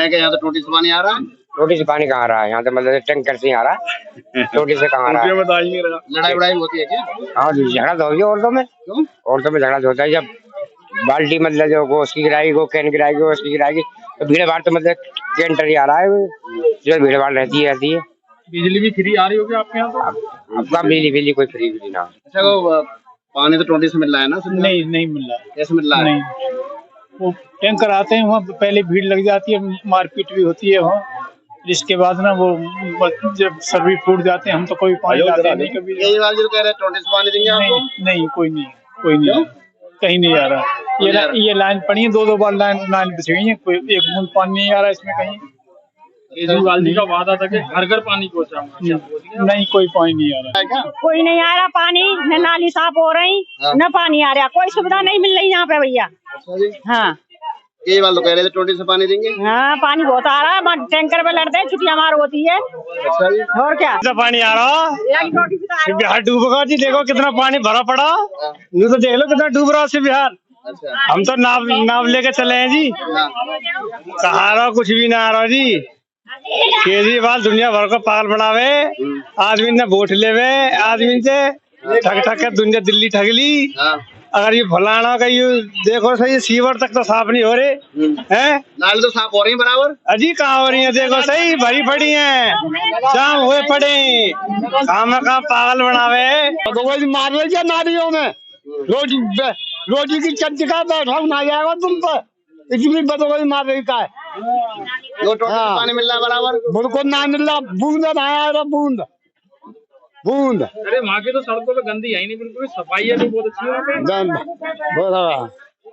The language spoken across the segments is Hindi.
है कि यहाँ तो टोटी से पानी आ रहा है। टोटी से पानी कहाँ आ रहा है? यहाँ तो मतलब टैंकर से ही आ रहा है, टोटी से कहाँ आ रहा है? लड़ाई वड़ाई होती है क्या? हाँ झगड़ा तो होगी औरतों में। क्यों? औरतों में झगड़ा तो होता है जब बाल्टी मतलब जो वो उसकी गिराएगी, वो कैन गिराएगी, वो उसकी गिराएगी, तो भीड़ भाड़ तो मतलब कैंटर ही आ रहा है जो भीड़ भाड़ रहती है। बिजली भी फ्री आ रही होगी आपके यहाँ तो? आपका बिजली कोई फ्री ना। अच्छा वो पानी तो टोटी से मिल रहा है ना? नहीं मिल रहा। कैसे मिल रहा है? नहीं, वो टैंकर आते हैं, वहाँ पहले भीड़ लग जाती है, मारपीट भी होती है वहाँ। इसके बाद ना वो जब सभी फूट जाते हैं, हम तो कोई पानी लाते नहीं कभी। केजरीवाल जी तो कह रहे हैं टोटी से पानी देंगे आपको। नहीं कोई नहीं कहीं नहीं आ रहा। ये लाइन पड़ी है, दो बार लाइन बिछ गई है, कोई एक बूंद पानी नहीं आ रहा इसमें कहीं। केजरीवाल जी का वादा था कि घर घर पानी पहुँचाऊंगा। नहीं कोई पानी नहीं आ रहा है। कोई नहीं आ रहा पानी, न नाली साफ हो रही न पानी आ रहा, कोई सुविधा नहीं मिल रही यहाँ पे भैया। हाँ केजरीवाल तो कह रहे थे टोटी से पानी देंगे। हाँ पानी बहुत आ रहा है, टैंकर पे लड़ते हैं, छुट्टियां मार होती है। और क्या पानी आ रहा बिहार डूबेगा जी, देखो कितना पानी भरा पड़ा। यूँ तो देख लो कितना डूब रहा है बिहार। हम तो नाव लेके चले हैं जी, सहारा कुछ भी ना आ रहा जी। केजरीवाल दुनिया भर को पागल बनावे, आदमी ने वोट लेवे, आदमी से ठग के दुनिया दिल्ली ठग ली। अगर ये फलाना का ये देखो सही, सीवर तक तो साफ नहीं हो रहे हैं। नाली तो साफ हो रही है बराबर। अजी कहाँ हो रही है? देखो सही भरी पड़ी है, जाम हुए पड़े, काम पागल बनावे। मार रहे नारियों में रोटी की चर्च का बैठा ना जाएगा तुम पर, इसलिए बदोगली मार रही का है। पानी मिल रहा है बराबर, बिल्कुल ना मिल रहा, बूंद आया बूंद। अरे वहाँ की तो सड़कों पे गंदी है ही नहीं, बिल्कुल सफाई है, बहुत अच्छी है।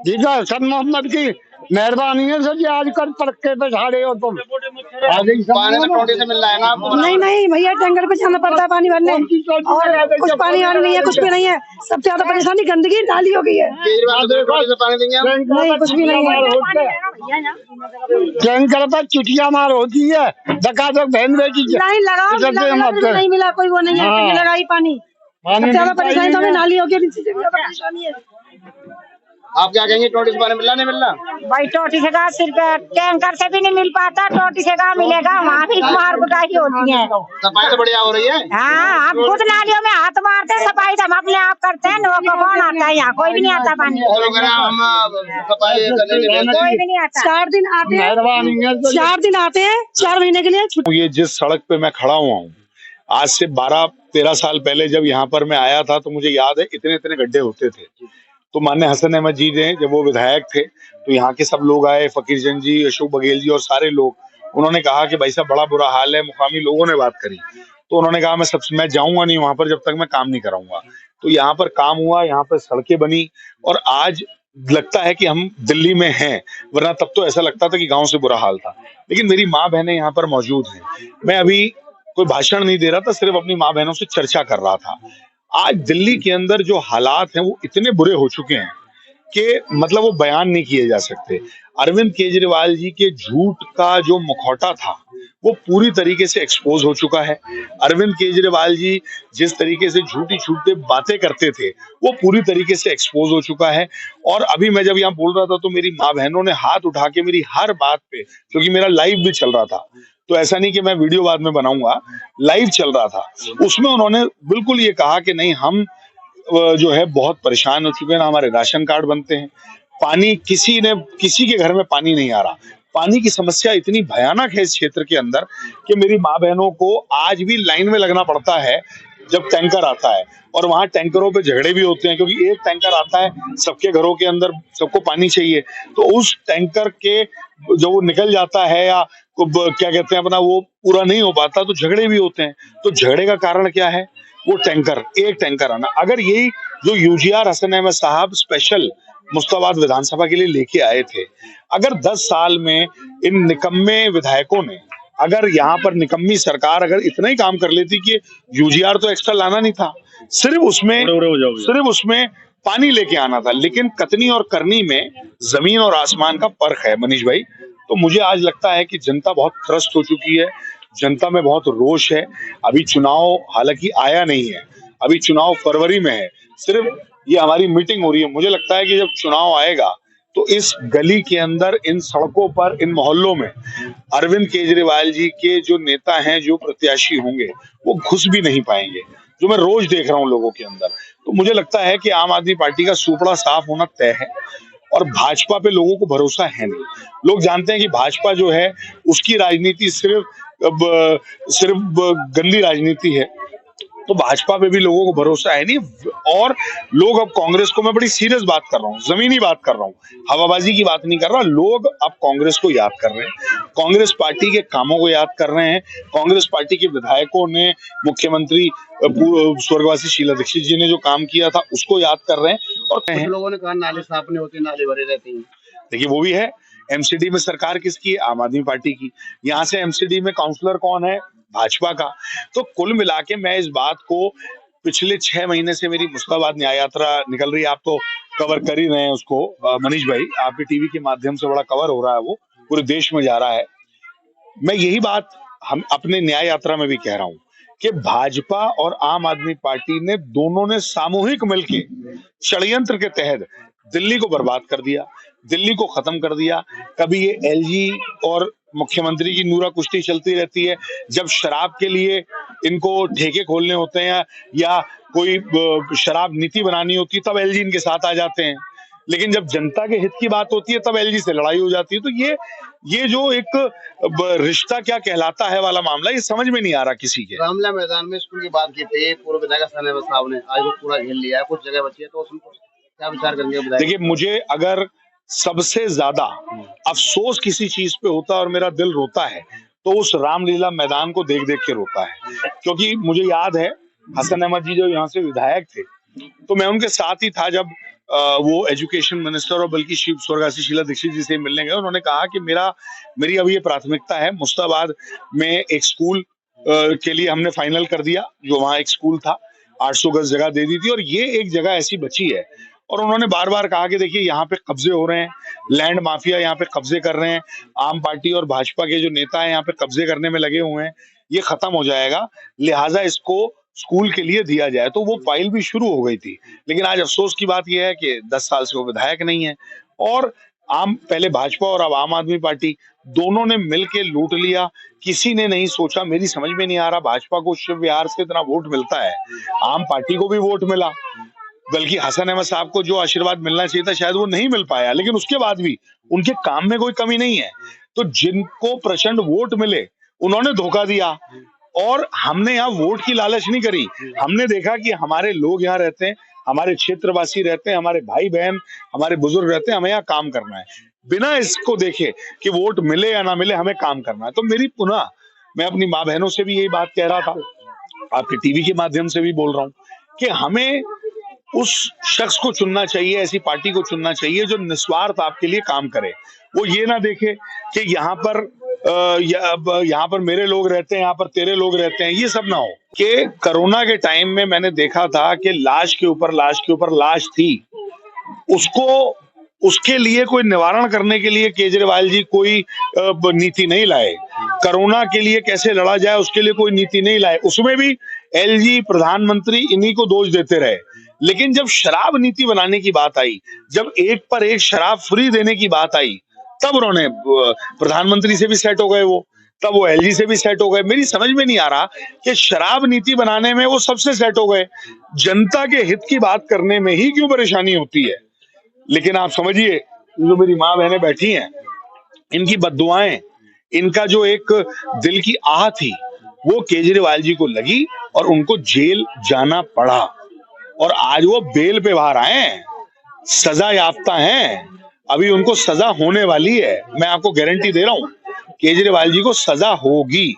ठीक है, सब मोहम्मद की मेहरबानी है सर जी, आजकल पड़के पे झाड़े हो तुम। पानी तो टोटी से मिल रहा है ना आपको? नहीं भैया, टैंकर पे जाना पड़ता है पानी भरने, और कुछ पानी आने नहीं है, कुछ भी नहीं है। सबसे ज्यादा परेशानी गंदगी नाली हो गई है। टोटी से पानी देंगे आप? नहीं कुछ भी नहीं है। टैंकर पर चिटिया मार होती है, धक्का बहन बेटी लाइन लगाओ, नहीं मिला कोई, वो नहीं है, लगाई पानी। सबसे ज्यादा परेशानी तो हमें नाली हो गई, परेशानी है। आप क्या कहेंगे, टोटी से पानी मिल रहा नहीं मिल रहा? भाई टोटी से का सिर्फ टैंकर से भी नहीं मिल पाता, टोटी से का मिलेगा, वहाँ भी मार कुटाई होती है। सफाई तो बढ़िया हो रही है। हाँ, हम खुद नालियों में हाथ मारते हैं, सफाई तो हम अपने आप करते हैं, लोगों को कौन आता है? यहाँ कोई भी नहीं आता पानी, कोई भी नहीं आता। 4 दिन आते हैं, 4 महीने के लिए। ये जिस सड़क पे मैं खड़ा हुआ हूँ, आज से 12-13 साल पहले जब यहाँ पर मैं आया था तो मुझे याद है इतने गड्ढे होते थे। तो माननीय हसन अहमद जी ने, जब वो विधायक थे, तो यहाँ के सब लोग आए, फकीरचंद जी, अशोक बघेल जी और सारे लोग, उन्होंने कहा कि भाई साहब बड़ा बुरा हाल है। मुकामी लोगों ने बात करी तो उन्होंने कहा मैं जाऊंगा नहीं वहां पर जब तक मैं काम नहीं कराऊंगा। तो यहाँ पर काम हुआ, यहाँ पर सड़कें बनी, और आज लगता है कि हम दिल्ली में हैं, वरना तब तो ऐसा लगता था कि गाँव से बुरा हाल था। लेकिन मेरी माँ बहनें यहाँ पर मौजूद हैं, मैं अभी कोई भाषण नहीं दे रहा था, सिर्फ अपनी माँ बहनों से चर्चा कर रहा था। आज दिल्ली के अंदर जो हालात हैं वो इतने बुरे हो चुके हैं कि मतलब वो बयान नहीं किए जा सकते। अरविंद केजरीवाल जी के झूठ का जो मुखौटा था वो पूरी तरीके से एक्सपोज हो चुका है। अरविंद केजरीवाल जी जिस तरीके से झूठी छूटी बातें करते थे वो पूरी तरीके से एक्सपोज हो चुका है। और अभी मैं जब यहाँ बोल रहा था तो मेरी माँ बहनों ने हाथ उठा के मेरी हर बात पे, क्योंकि मेरा लाइव भी चल रहा था, तो ऐसा नहीं कि मैं वीडियो बाद में बनाऊंगा, लाइव चल रहा था, उसमें उन्होंने बिल्कुल ये कहा कि नहीं, हम जो है बहुत परेशान हो चुके हैं, ना हमारे राशन कार्ड बनते हैं, पानी किसी के घर में पानी नहीं आ रहा। पानी की समस्या इतनी भयानक है इस क्षेत्र के अंदर कि मेरी माँ बहनों को आज भी लाइन में लगना पड़ता है जब टैंकर आता है, और वहां टैंकरों पे झगड़े भी होते हैं, क्योंकि एक टैंकर आता है, सबके घरों के अंदर सबको पानी चाहिए, तो उस टैंकर के जो वो निकल जाता है या क्या कहते हैं अपना, वो पूरा नहीं हो पाता, तो झगड़े भी होते हैं। तो झगड़े का कारण क्या है? वो एक टैंकर आना। अगर यही जो यूजीआर हसन अहमद साहब स्पेशल मुस्ताबाद विधानसभा के लिए लेके आए थे, अगर 10 साल में इन निकम्मे विधायकों ने, अगर यहाँ पर निकम्मी सरकार अगर इतना ही काम कर लेती कि यूजीआर तो एक्स्ट्रा लाना नहीं था, सिर्फ उसमें पानी लेके आना था। लेकिन कतनी और करनी में जमीन और आसमान का फर्क है मनीष भाई। तो मुझे आज लगता है कि जनता बहुत त्रस्त हो चुकी है, जनता में बहुत रोष है। अभी चुनाव हालांकि आया नहीं है, अभी चुनाव फरवरी में है, सिर्फ ये हमारी मीटिंग हो रही है। मुझे लगता है कि जब चुनाव आएगा तो इस गली के अंदर, इन सड़कों पर, इन मोहल्लों में अरविंद केजरीवाल जी के जो नेता हैं, जो प्रत्याशी होंगे, वो घुस भी नहीं पाएंगे, जो मैं रोज देख रहा हूं लोगों के अंदर। तो मुझे लगता है कि आम आदमी पार्टी का सुपड़ा साफ होना तय है और भाजपा पे लोगों को भरोसा है नहीं। लोग जानते हैं कि भाजपा जो है उसकी राजनीति सिर्फ गंदी राजनीति है, तो भाजपा पे भी लोगों को भरोसा है नहीं। और लोग अब कांग्रेस को, मैं बड़ी सीरियस बात कर रहा हूँ, जमीनी बात कर रहा हूँ, हवाबाजी की बात नहीं कर रहा, लोग अब कांग्रेस को याद कर रहे हैं, कांग्रेस पार्टी के कामों को याद कर रहे हैं। कांग्रेस पार्टी के विधायकों ने, मुख्यमंत्री स्वर्गवासी शीला दीक्षित जी ने जो काम किया था उसको याद कर रहे हैं। और कुछ लोगों ने कहा नाले साफ नहीं होते, नाले भरे रहते हैं। देखिए वो भी है, एमसीडी में सरकार किसकी है? आम आदमी पार्टी की। यहाँ से एमसीडी में काउंसलर कौन है? भाजपा का। तो कुल मिला के मैं इस बात को, पिछले 6 महीने से मेरी मुस्ताबाद न्याय यात्रा निकल रही है, आप तो कवर कर ही रहे हैं उसको मनीष भाई, आपके टीवी के माध्यम से बड़ा कवर हो रहा है, वो पूरे देश में जा रहा है। मैं यही बात हम अपने न्याय यात्रा में भी कह रहा हूं कि भाजपा और आम आदमी पार्टी ने, दोनों ने सामूहिक मिलके षड्यंत्र के तहत दिल्ली को बर्बाद कर दिया, दिल्ली को खत्म कर दिया। कभी ये एलजी और मुख्यमंत्री की नूरा कुश्ती चलती रहती है, जब शराब के लिए इनको ठेके खोलने होते हैं या कोई शराब नीति बनानी होती है तब एलजी इनके साथ आ जाते हैं, लेकिन जब जनता के हित की बात होती है तब एलजी से लड़ाई हो जाती है। तो ये जो एक रिश्ता क्या कहलाता है वाला मामला, ये समझ में नहीं आ रहा किसी के। रामलीला मैदान में स्कूल की बात की थी, पूर्व विधायक सनेवा साहब ने आज वो पूरा घेर लिया है, कुछ जगह बची है, तो उसमें क्या विचार करेंगे? देखिए, मुझे अगर सबसे ज्यादा अफसोस किसी चीज पे होता है और मेरा दिल रोता है तो उस रामलीला मैदान को देख देख के रोता है, क्योंकि मुझे याद है हसन अहमद जी जो यहाँ से विधायक थे, तो मैं उनके साथ ही था जब वो एजुकेशन मिनिस्टर और बल्कि स्वर्गवासी शीला दीक्षित जी से मिलने गए। उन्होंने कहा कि मेरी अब ये प्राथमिकता है, मुस्ताबाद में एक स्कूल के लिए हमने फाइनल कर दिया, जो वहाँ एक स्कूल था, 800 गज जगह दे दी थी और ये एक जगह ऐसी बची है। और उन्होंने बार बार कहा कि देखिए यहाँ पे कब्जे हो रहे हैं, लैंड माफिया यहाँ पे कब्जे कर रहे हैं, आम पार्टी और भाजपा के जो नेता हैं यहाँ पे कब्जे करने में लगे हुए हैं, ये खत्म हो जाएगा, लिहाजा इसको स्कूल के लिए दिया जाए। तो वो फाइल भी शुरू हो गई थी, लेकिन आज अफसोस की बात यह है कि 10 साल से वो विधायक नहीं है और पहले भाजपा और अब आम आदमी पार्टी दोनों ने मिलकर लूट लिया। किसी ने नहीं सोचा, मेरी समझ में नहीं आ रहा, भाजपा को शिव विहार से इतना वोट मिलता है, आम पार्टी को भी वोट मिला, बल्कि हसन अहमद साहब को जो आशीर्वाद मिलना चाहिए था शायद वो नहीं मिल पाया, लेकिन उसके बाद भी उनके काम में कोई कमी नहीं है। तो जिनको प्रचंड वोट मिले उन्होंने धोखा दिया और हमने यहाँ वोट की लालच नहीं करी। हमने देखा कि हमारे लोग यहाँ रहते हैं, हमारे क्षेत्रवासी रहते हैं, हमारे भाई बहन, हमारे बुजुर्ग रहते हैं, हमें यहाँ काम करना है, बिना इसको देखे कि वोट मिले या ना मिले, हमें काम करना है। तो मैं अपनी माँ बहनों से भी यही बात कह रहा था, आपके टीवी के माध्यम से भी बोल रहा हूँ कि हमें उस शख्स को चुनना चाहिए, ऐसी पार्टी को चुनना चाहिए जो निस्वार्थ आपके लिए काम करे। वो ये ना देखे कि यहाँ पर मेरे लोग रहते हैं, यहाँ पर तेरे लोग रहते हैं, ये सब ना हो। कि कोरोना के टाइम में मैंने देखा था कि लाश के ऊपर लाश थी, उसके लिए कोई निवारण करने के लिए केजरीवाल जी कोई नीति नहीं लाए, कोरोना के लिए कैसे लड़ा जाए उसके लिए कोई नीति नहीं लाए, उसमें भी एलजी, प्रधानमंत्री इन्हीं को दोष देते रहे। लेकिन जब शराब नीति बनाने की बात आई, जब एक पर एक शराब फ्री देने की बात आई, तब उन्होंने प्रधानमंत्री से भी सेट हो गए, तब वो एलजी से भी सेट हो गए। मेरी समझ में नहीं आ रहा कि शराब नीति बनाने में वो सबसे सेट हो गए, जनता के हित की बात करने में ही क्यों परेशानी होती है। लेकिन आप समझिए, जो मेरी माँ बहनें बैठी हैं, इनकी बद्दुआएं, इनका जो एक दिल की आह थी वो केजरीवाल जी को लगी और उनको जेल जाना पड़ा और आज वो बेल पे बाहर आए हैं, सजा याफ्ता हैं, अभी उनको सजा होने वाली है। मैं आपको गारंटी दे रहा हूँ केजरीवाल जी को सजा होगी।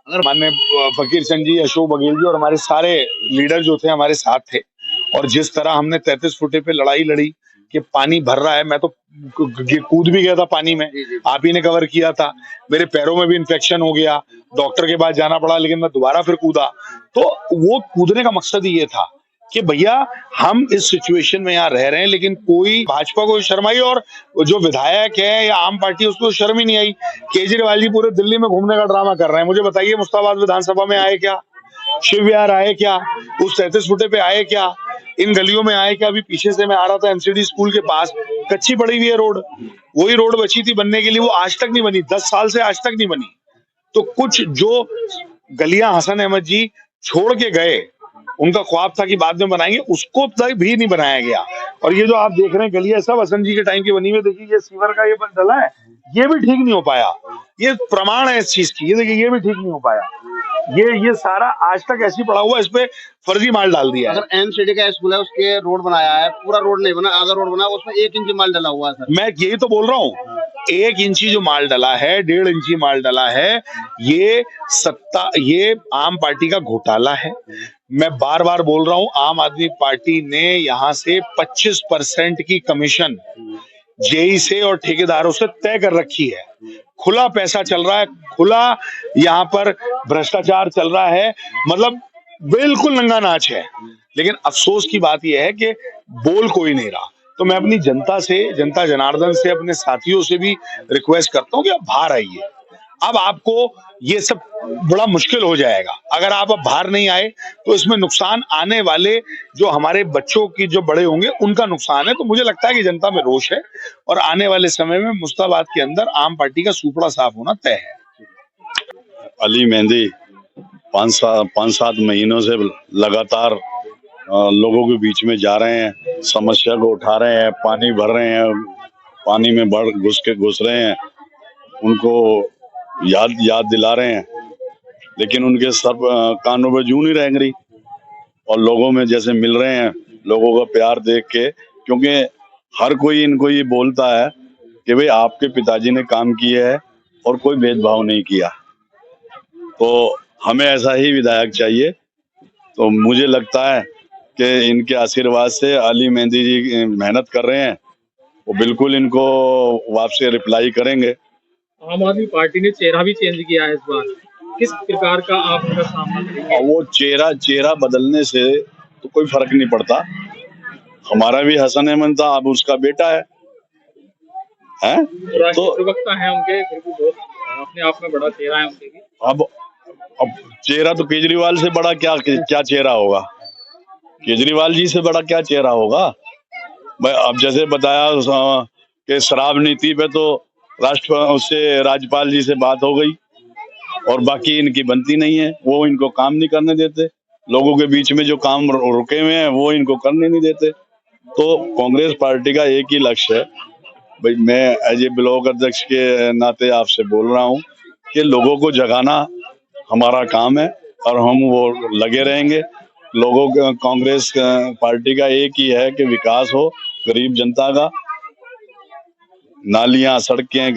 अगर माननीय फकीर सिंह जी, अशोक बघेल जी और हमारे सारे लीडर जो थे हमारे साथ थे, और जिस तरह हमने 33 फुटे पे लड़ाई लड़ी कि पानी भर रहा है, मैं तो कूद भी गया था पानी में, आप ही ने कवर किया था, मेरे पैरों में भी इन्फेक्शन हो गया, डॉक्टर के पास जाना पड़ा, लेकिन मैं दोबारा फिर कूदा। तो वो कूदने का मकसद ही ये था कि भैया हम इस सिचुएशन में यहाँ रह रहे हैं, लेकिन कोई भाजपा को शर्म आई और जो विधायक है या आम पार्टी उसको शर्म ही नहीं आई। केजरीवाल जी पूरे दिल्ली में घूमने का ड्रामा कर रहे हैं। मुझे बताइए, मुस्ताबाद विधानसभा में आए क्या? शिव विहार आए क्या? उस 33 फुटे पे आए क्या? इन गलियों में आए कि अभी पीछे से मैं आ रहा था एमसीडी स्कूल के पास, कच्ची पड़ी हुई है रोड, वही रोड बची थी बनने के लिए, वो आज तक नहीं बनी, 10 साल से आज तक नहीं बनी। तो कुछ जो गलियां हसन अहमद जी छोड़ के गए, उनका ख्वाब था कि बाद में बनाएंगे, उसको तक भी नहीं बनाया गया। और ये जो आप देख रहे हैं गलियां सब हसन जी के टाइम की बनी हुई, देखिए ये सीवर का ये डला है, ये भी ठीक नहीं हो पाया, ये प्रमाण है इस चीज की, ये देखिए ये भी ठीक नहीं हो पाया, ये सारा आज तक ऐसे ही पड़ा हुआ है, इस पे फर्जी माल डाल दिया है। अगर एमसीडी का स्कूल है उसके रोड बनाया है, पूरा रोड नहीं बना, आधा रोड बना, उसमें 1 इंच माल डला हुआ है सर। मैं यही तो बोल रहा हूँ, 1 इंची जो माल डला है, 1.5 इंची माल डला है, ये आम पार्टी का घोटाला है। मैं बार बार बोल रहा हूँ, आम आदमी पार्टी ने यहाँ से 25% की कमीशन जेई से और ठेकेदारों से तय कर रखी है। खुला पैसा चल रहा है, खुला यहाँ पर भ्रष्टाचार चल रहा है, मतलब बिल्कुल नंगा नाच है। लेकिन अफसोस की बात यह है कि बोल कोई नहीं रहा। तो मैं अपनी जनता से, जनता जनार्दन से, अपने साथियों से भी रिक्वेस्ट करता हूँ कि आप बाहर आइए। अब आपको ये सब बड़ा मुश्किल हो जाएगा अगर आप अब बाहर नहीं आए, तो इसमें नुकसान आने वाले जो हमारे बच्चों की जो बड़े होंगे उनका नुकसान है। तो मुझे लगता है कि जनता में रोष है और आने वाले समय में मुस्ताबाद के अंदर आम पार्टी का सूपड़ा साफ होना तय है। अली मेहंदी 5-7 महीनों से लगातार लोगों के बीच में जा रहे हैं, समस्या को उठा रहे हैं, पानी भर रहे हैं, पानी में घुस रहे हैं, उनको याद दिला रहे हैं, लेकिन उनके सब कानों पे जूं नहीं रेंग रही। और लोगों में जैसे मिल रहे हैं, लोगों का प्यार देख के, क्योंकि हर कोई इनको ये बोलता है कि भाई आपके पिताजी ने काम किया है और कोई भेदभाव नहीं किया, तो हमें ऐसा ही विधायक चाहिए। तो मुझे लगता है कि इनके आशीर्वाद से अली मेहंदी जी मेहनत कर रहे हैं, वो बिल्कुल इनको वापसी रिप्लाई करेंगे। आम आदमी पार्टी ने चेहरा भी चेंज किया है इस बार, किस प्रकार का आप उनका सामना करेंगे? वो चेहरा बदलने से तो कोई फर्क नहीं पड़ता। हमारा भी हसन अहमद था, अब उसका बेटा है तो प्रवक्ता है उनके, बहुत अपने आप में बड़ा चेहरा है उनके भी। अब चेहरा तो केजरीवाल से बड़ा क्या चेहरा होगा, केजरीवाल जी से बड़ा क्या चेहरा होगा। अब जैसे बताया कि शराब नीति पे तो राज्यपाल जी से बात हो गई और बाकी इनकी बनती नहीं है, वो इनको काम नहीं करने देते, लोगों के बीच में जो काम रुके हुए हैं वो इनको करने नहीं देते। तो कांग्रेस पार्टी का एक ही लक्ष्य है, भाई मैं एज ए ब्लॉक अध्यक्ष के नाते आपसे बोल रहा हूँ कि लोगों को जगाना हमारा काम है और हम वो लगे रहेंगे। लोगों का कांग्रेस पार्टी का एक ही है कि विकास हो, गरीब जनता का, नालियां, सड़कें,